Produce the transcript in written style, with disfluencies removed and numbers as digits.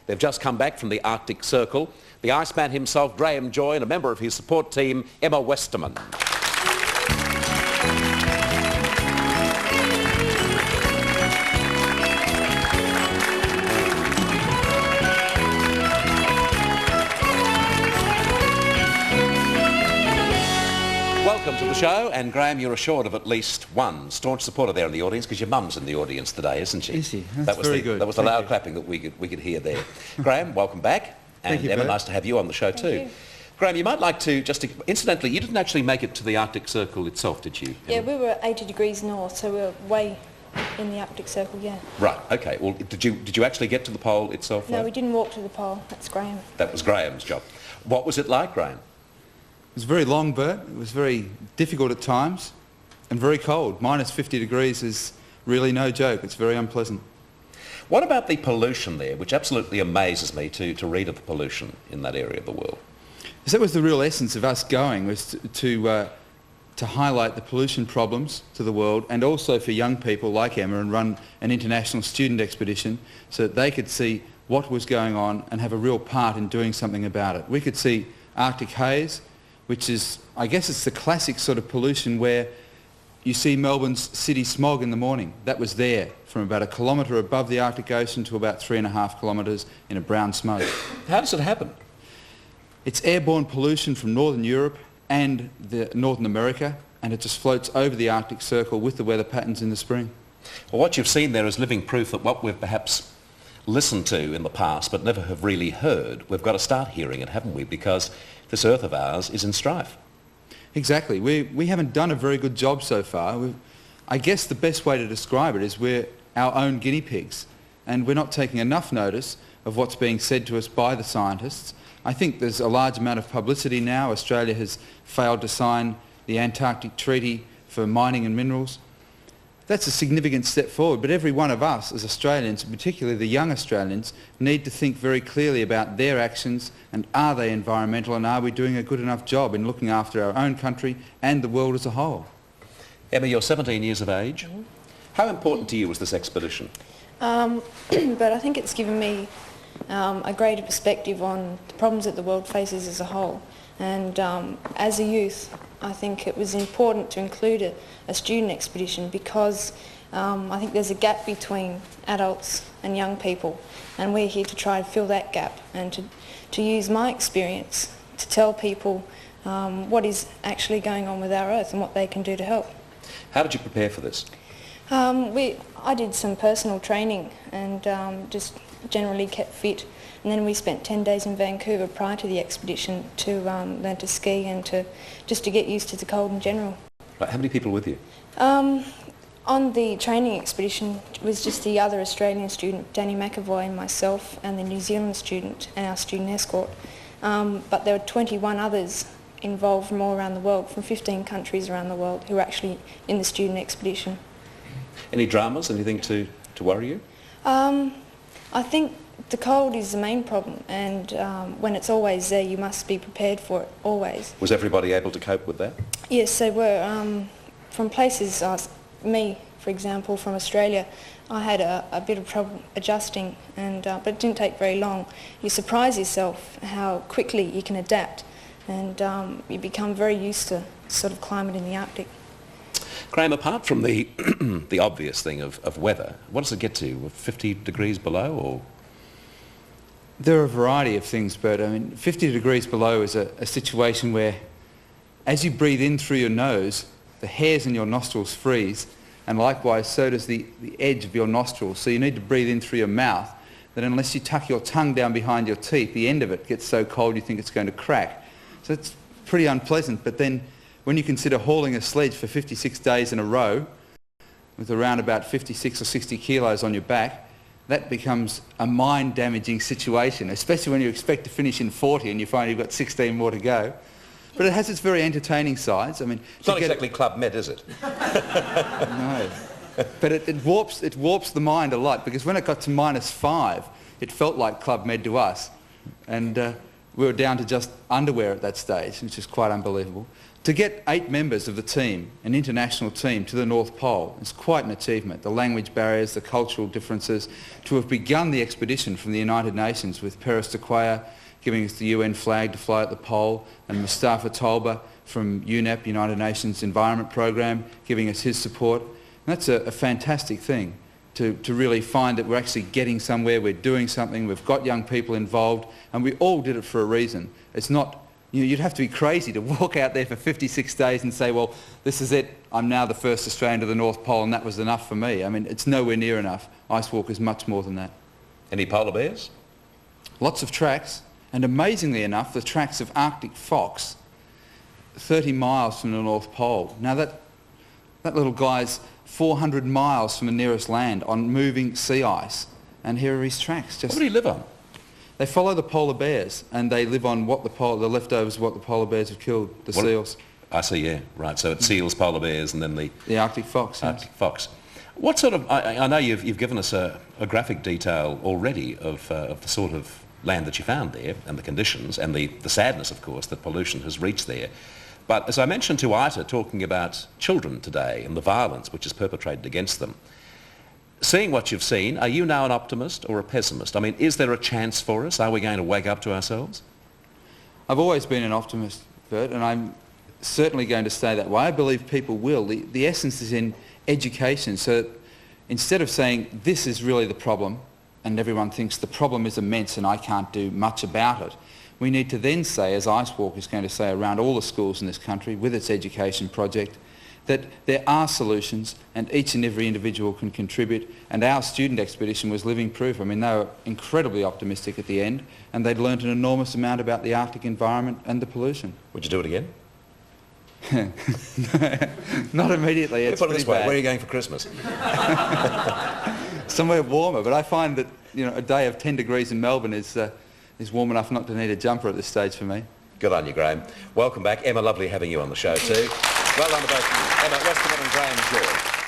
They've just come back from the Arctic Circle. The Iceman himself, Graeme Joy, and a member of his support team, Emma Westerman. Welcome to the show, and Graeme, you're assured of at least one staunch supporter there in the audience, because your mum's in the audience today, isn't she? Is she? That's very good. That was the loud clapping that we could hear there. Graeme, welcome back. And Thank you, Emma, Bert. nice to have you on the show too. Graeme, you might like to incidentally, you didn't actually make it to the Arctic Circle itself, did you? Yeah, we were 80 degrees north, so we were way in the Arctic Circle, yeah. Right, okay. Well, did you actually get to the pole itself? No, though? we didn't walk to the pole. That's Graeme. That was Graeme's job. What was it like, Graeme? It was very long, Bert. It was very difficult at times and very cold. Minus 50 degrees is really no joke. It's very unpleasant. What about the pollution there, which absolutely amazes me to read of the pollution in that area of the world? So that was the real essence of us going, was to highlight the pollution problems to the world, and also for young people like Emma, and run an international student expedition so that they could see what was going on and have a real part in doing something about it. We could see Arctic haze, which is, I guess it's the classic sort of pollution where you see Melbourne's city smog in the morning. That was there from about 1 kilometre above the Arctic Ocean to about 3.5 kilometres in a brown smoke. How does it happen? It's airborne pollution from Northern Europe and Northern America, and it just floats over the Arctic Circle with the weather patterns in the spring. Well, what you've seen there is living proof that what we've perhaps listened to in the past but never have really heard, we've got to start hearing it, haven't we? Because this Earth of ours is in strife. Exactly. We haven't done a very good job so far. I guess the best way to describe it is we're our own guinea pigs, and we're not taking enough notice of what's being said to us by the scientists. I think there's a large amount of publicity now. Australia has failed to sign the Antarctic Treaty for mining and minerals. That's a significant step forward, but every one of us as Australians, particularly the young Australians, need to think very clearly about their actions, and are they environmental, and are we doing a good enough job in looking after our own country and the world as a whole? Emma, you're 17 years of age. Mm-hmm. How important to you was this expedition? But I think it's given me a greater perspective on the problems that the world faces as a whole. And as a youth, I think it was important to include a student expedition, because I think there's a gap between adults and young people, and we're here to try and fill that gap, and to use my experience to tell people what is actually going on with our Earth and what they can do to help. How did you prepare for this? I did some personal training and just generally kept fit, and then we spent 10 days in Vancouver prior to the expedition to learn to ski and just to get used to the cold in general. Right, how many people were with you? On the training expedition it was just the other Australian student, Danny McAvoy, and myself, and the New Zealand student and our student escort. But there were 21 others involved from all around the world, from 15 countries around the world, who were actually in the student expedition. Any dramas, anything to worry you? I think the cold is the main problem, and when it's always there, you must be prepared for it, always. Was everybody able to cope with that? Yes, they were. From places, me, for example, from Australia, I had a bit of trouble adjusting, but it didn't take very long. You surprise yourself how quickly you can adapt, and you become very used to sort of climate in the Arctic. Graeme, apart from the the obvious thing of weather, what does it get to? 50 degrees below, or? There are a variety of things, Bert. I mean, 50 degrees below is a situation where, as you breathe in through your nose, the hairs in your nostrils freeze, and likewise so does the edge of your nostrils. So you need to breathe in through your mouth, that unless you tuck your tongue down behind your teeth, the end of it gets so cold you think it's going to crack. So it's pretty unpleasant. But then when you consider hauling a sledge for 56 days in a row with around about 56 or 60 kilos on your back, that becomes a mind-damaging situation, especially when you expect to finish in 40 and you find you've got 16 more to go. But it has its very entertaining sides. I mean, it's not exactly Club Med, is it? No. But it warps the mind a lot, because when it got to -5, it felt like Club Med to us. And we were down to just underwear at that stage, which is quite unbelievable. To get 8 members of the team, an international team, to the North Pole is quite an achievement. The language barriers, the cultural differences. To have begun the expedition from the United Nations with Peres de Cuellar giving us the UN flag to fly at the pole, and Mustafa Tolba from UNEP, United Nations Environment Programme, giving us his support. And that's a fantastic thing, to really find that we're actually getting somewhere, we're doing something, we've got young people involved, and we all did it for a reason. It's not, you'd have to be crazy to walk out there for 56 days and say, well, this is it, I'm now the first Australian to the North Pole and that was enough for me. I mean, it's nowhere near enough. Ice Walk is much more than that. Any polar bears? Lots of tracks, and amazingly enough, the tracks of Arctic fox, 30 miles from the North Pole. Now that little guy's 400 miles from the nearest land on moving sea ice, and here are his tracks. What would he live on? They follow the polar bears, and they live on what the leftovers of what the polar bears have killed, the seals. I see, yeah, right. So it's seals, polar bears, and then the Arctic fox. Arctic fox. What sort of? I know you've given us a graphic detail already of the sort of land that you found there, and the conditions, and the sadness, of course, that pollution has reached there. But as I mentioned to Ita, talking about children today and the violence which is perpetrated against them, seeing what you've seen, are you now an optimist or a pessimist? I mean, is there a chance for us? Are we going to wake up to ourselves? I've always been an optimist, Bert, and I'm certainly going to stay that way. I believe people will. The essence is in education. So instead of saying this is really the problem, and everyone thinks the problem is immense and I can't do much about it, we need to then say, as Ice Walk is going to say around all the schools in this country with its education project, that there are solutions and each and every individual can contribute, and our student expedition was living proof. I mean, they were incredibly optimistic at the end, and they'd learnt an enormous amount about the Arctic environment and the pollution. Would you do it again? Not immediately. It's put it this way, bad. where are you going for Christmas? Somewhere warmer, but I find that a day of 10 degrees in Melbourne is warm enough not to need a jumper at this stage for me. Good on you, Graeme. Welcome back. Emma, lovely having you on the show too. Well done to both of you. Emma Westerman and Graeme Joy.